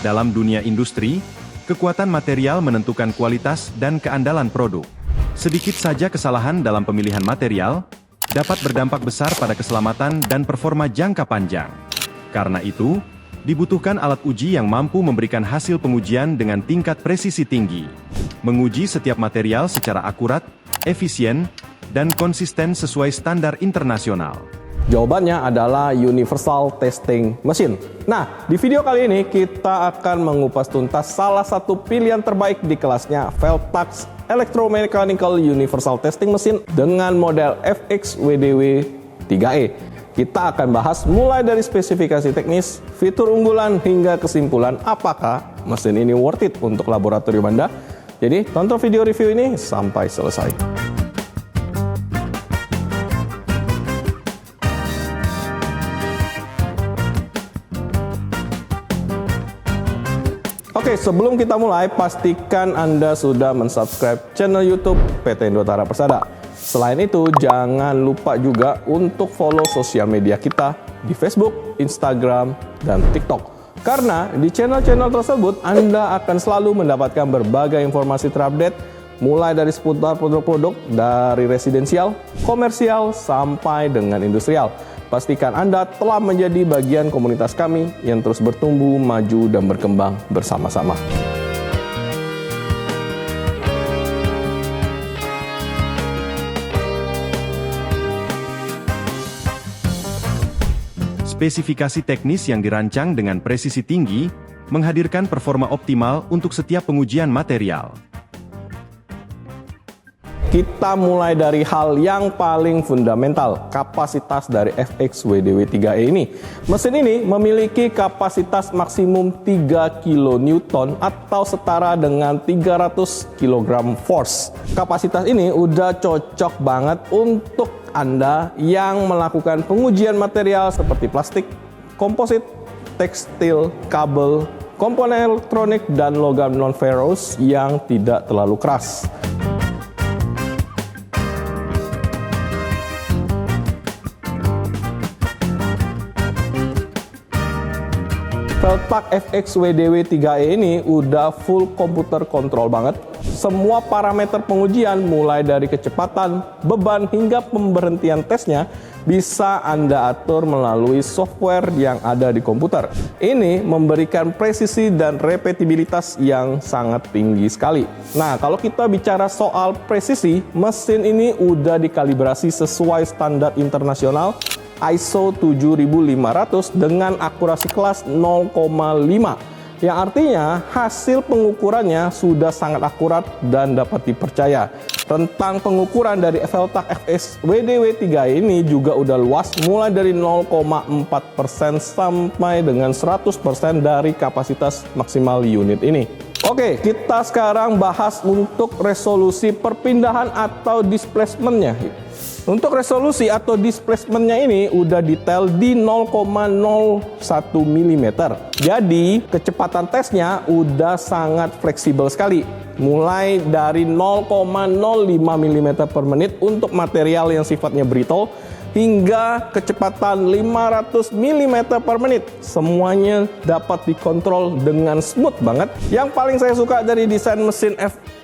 Dalam dunia industri, kekuatan material menentukan kualitas dan keandalan produk. Sedikit saja kesalahan dalam pemilihan material dapat berdampak besar pada keselamatan dan performa jangka panjang. Karena itu, dibutuhkan alat uji yang mampu memberikan hasil pengujian dengan tingkat presisi tinggi. Menguji setiap material secara akurat, efisien, dan konsisten sesuai standar internasional. Jawabannya adalah Universal Testing Machine. Nah, di video kali ini kita akan mengupas tuntas salah satu pilihan terbaik di kelasnya Veltax Electromechanical Universal Testing Machine dengan model FX-WDW 3E. Kita akan bahas mulai dari spesifikasi teknis, fitur unggulan, hingga kesimpulan apakah mesin ini worth it untuk laboratorium Anda. Jadi, tonton video review ini sampai selesai. Oke, sebelum kita mulai, pastikan Anda sudah mensubscribe channel YouTube PT Indotara Persada. Selain itu, jangan lupa juga untuk follow sosial media kita di Facebook, Instagram, dan TikTok. Karena di channel-channel tersebut, Anda akan selalu mendapatkan berbagai informasi terupdate, mulai dari seputar produk-produk dari residensial, komersial, sampai dengan industrial. Pastikan Anda telah menjadi bagian komunitas kami yang terus bertumbuh, maju, dan berkembang bersama-sama. Spesifikasi teknis yang dirancang dengan presisi tinggi, menghadirkan performa optimal untuk setiap pengujian material. Kita mulai dari hal yang paling fundamental, kapasitas dari FX-WDW 3E ini. Mesin ini memiliki kapasitas maksimum 3 kN atau setara dengan 300 kg force. Kapasitas ini udah cocok banget untuk Anda yang melakukan pengujian material seperti plastik, komposit, tekstil, kabel, komponen elektronik, dan logam non-ferrous yang tidak terlalu keras. Veltax FX-WDW 3E ini udah full komputer control banget. Semua parameter pengujian mulai dari kecepatan, beban, hingga pemberhentian tesnya bisa Anda atur melalui software yang ada di komputer. Ini memberikan presisi dan repetibilitas yang sangat tinggi sekali. Nah, kalau kita bicara soal presisi, mesin ini udah dikalibrasi sesuai standar internasional ISO 7500 dengan akurasi kelas 0,5, yang artinya hasil pengukurannya sudah sangat akurat dan dapat dipercaya. Rentang pengukuran dari Veltax FX-WDW 3 ini juga udah luas, mulai dari 0,4% sampai dengan 100% dari kapasitas maksimal unit ini. Oke, kita sekarang bahas untuk resolusi perpindahan atau displacement-nya. Untuk resolusi atau displacement-nya ini udah detail di 0,01 mm. Jadi, kecepatan tesnya udah sangat fleksibel sekali. Mulai dari 0,05 mm per menit untuk material yang sifatnya brittle, hingga kecepatan 500 mm per menit. Semuanya dapat dikontrol dengan smooth banget. Yang paling saya suka dari desain mesin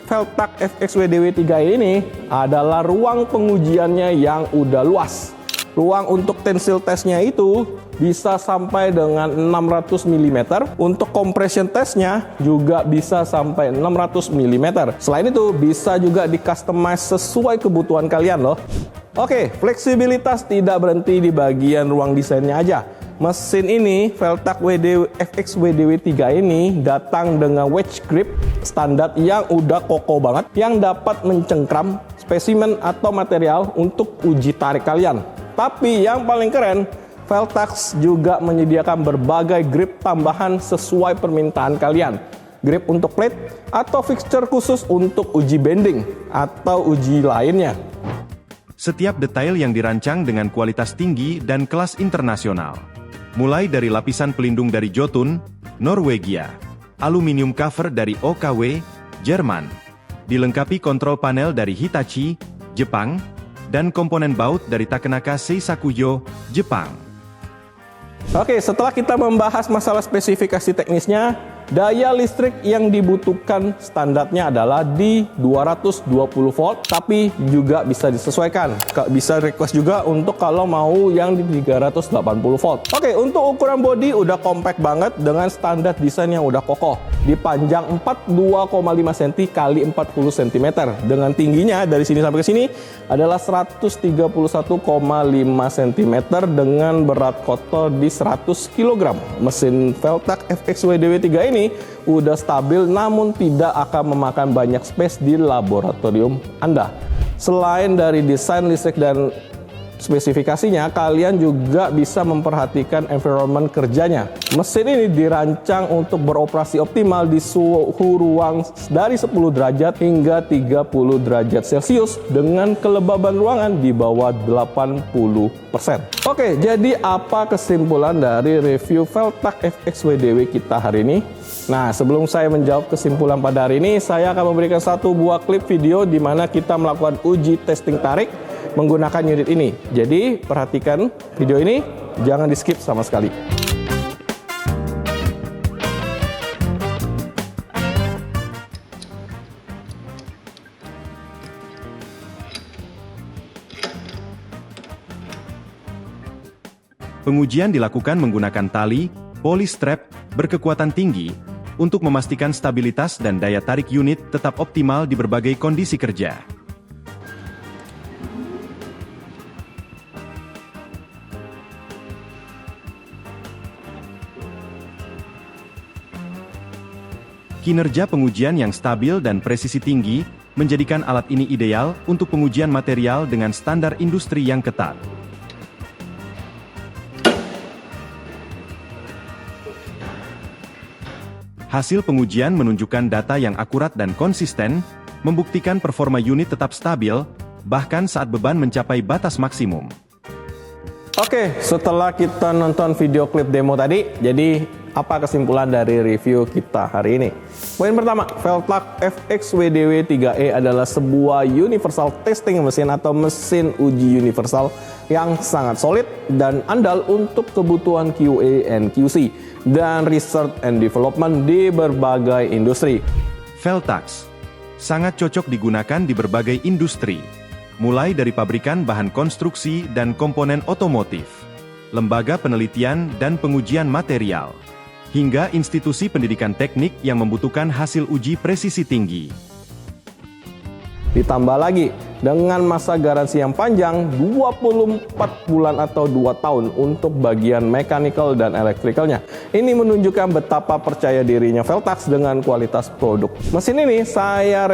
Veltax FX-WDW 3 ini adalah ruang pengujiannya yang udah luas. Ruang untuk tensil testnya itu bisa sampai dengan 600 mm. Untuk compression testnya juga bisa sampai 600 mm. Selain itu bisa juga di-customize sesuai kebutuhan kalian loh. Oke, fleksibilitas tidak berhenti di bagian ruang desainnya aja. Mesin ini, Veltax FX-WDW 3 ini datang dengan wedge grip standar yang udah kokoh banget, yang dapat mencengkram spesimen atau material untuk uji tarik kalian. Tapi yang paling keren, Veltax juga menyediakan berbagai grip tambahan sesuai permintaan kalian. Grip untuk plate atau fixture khusus untuk uji bending atau uji lainnya. Setiap detail yang dirancang dengan kualitas tinggi dan kelas internasional. Mulai dari lapisan pelindung dari Jotun, Norwegia, aluminium cover dari OKW, Jerman, dilengkapi kontrol panel dari Hitachi, Jepang, dan komponen baut dari Takenaka Seisakuyo, Jepang. Oke, setelah kita membahas masalah spesifikasi teknisnya, Daya listrik yang dibutuhkan standarnya adalah di 220 volt, tapi juga bisa disesuaikan. Bisa request juga untuk kalau mau yang di 380 volt. Oke, untuk ukuran bodi udah compact banget dengan standar desain yang udah kokoh. Di panjang 42,5 cm kali 40 cm. Dengan tingginya dari sini sampai ke sini adalah 131,5 cm dengan berat kotor di 100 kg. Mesin Veltax FX WDW 3 ini udah stabil namun tidak akan memakan banyak space di laboratorium Anda. Selain dari desain listrik dan spesifikasinya, kalian juga bisa memperhatikan environment kerjanya. Mesin ini dirancang untuk beroperasi optimal di suhu ruang dari 10 derajat hingga 30 derajat Celcius dengan kelembaban ruangan di bawah 80%. Oke, jadi apa kesimpulan dari review Veltax FX WDW kita hari ini? Nah, sebelum saya menjawab kesimpulan pada hari ini, saya akan memberikan satu buah klip video di mana kita melakukan uji testing tarik menggunakan unit ini. Jadi, perhatikan video ini, jangan di-skip sama sekali. Pengujian dilakukan menggunakan tali, polystrap, berkekuatan tinggi, untuk memastikan stabilitas dan daya tarik unit tetap optimal di berbagai kondisi kerja. Kinerja pengujian yang stabil dan presisi tinggi menjadikan alat ini ideal untuk pengujian material dengan standar industri yang ketat. Hasil pengujian menunjukkan data yang akurat dan konsisten, membuktikan performa unit tetap stabil, bahkan saat beban mencapai batas maksimum. Oke, setelah kita nonton video klip demo tadi, jadi apa kesimpulan dari review kita hari ini? Poin pertama, Veltax FX WDW 3E adalah sebuah universal testing mesin atau mesin uji universal yang sangat solid dan andal untuk kebutuhan QA and QC dan research and development di berbagai industri. Veltax sangat cocok digunakan di berbagai industri, mulai dari pabrikan bahan konstruksi dan komponen otomotif, lembaga penelitian dan pengujian material, hingga institusi pendidikan teknik yang membutuhkan hasil uji presisi tinggi. Ditambah lagi, dengan masa garansi yang panjang, 24 bulan atau 2 tahun untuk bagian mechanical dan electricalnya. Ini menunjukkan betapa percaya dirinya Veltax dengan kualitas produk. Mesin ini saya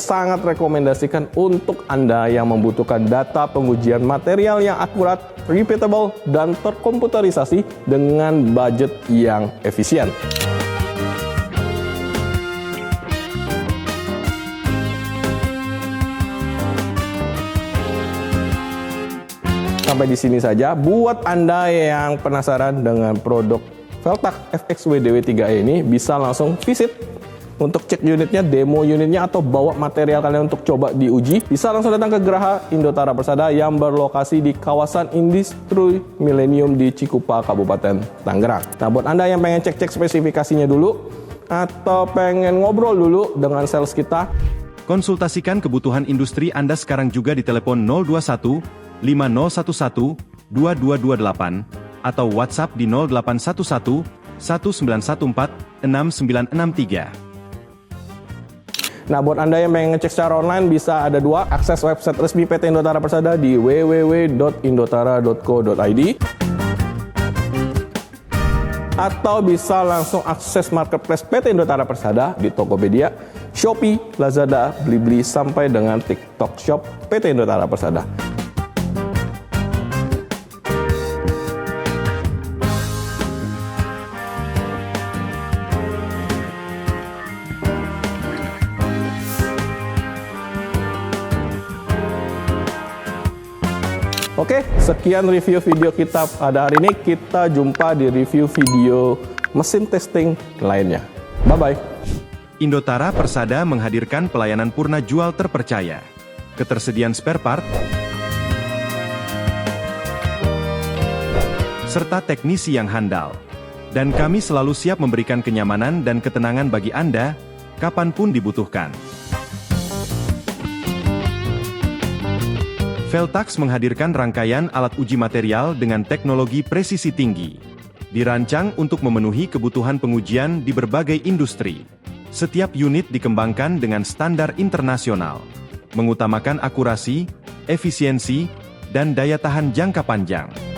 sangat rekomendasikan untuk Anda yang membutuhkan data pengujian material yang akurat, repeatable, dan terkomputerisasi dengan budget yang efisien. Sampai di sini saja. Buat Anda yang penasaran dengan produk Veltax FX WDW 3E ini, bisa langsung visit untuk cek unitnya, demo unitnya, atau bawa material kalian untuk coba diuji. Bisa langsung datang ke Geraha Indotara Persada yang berlokasi di kawasan Industri Millennium di Cikupa, Kabupaten Tangerang. Nah, buat Anda yang pengen cek-cek spesifikasinya dulu, atau pengen ngobrol dulu dengan sales kita, konsultasikan kebutuhan industri Anda sekarang juga di telepon 021 5011 2228 atau WhatsApp di 0811 1914 6963. Nah, buat Anda yang pengen ngecek secara online, bisa ada dua. Akses website resmi PT Indotara Persada di www.indotara.co.id, atau bisa langsung akses marketplace PT Indotara Persada di Tokopedia, Shopee, Lazada, Blibli, sampai dengan TikTok Shop PT Indotara Persada. Oke, sekian review video kita pada hari ini. Kita jumpa di review video mesin testing lainnya. Bye-bye. Indotara Persada menghadirkan pelayanan purna jual terpercaya, ketersediaan spare part, serta teknisi yang handal. Dan kami selalu siap memberikan kenyamanan dan ketenangan bagi Anda, kapanpun dibutuhkan. Veltax menghadirkan rangkaian alat uji material dengan teknologi presisi tinggi. Dirancang untuk memenuhi kebutuhan pengujian di berbagai industri. Setiap unit dikembangkan dengan standar internasional, mengutamakan akurasi, efisiensi, dan daya tahan jangka panjang.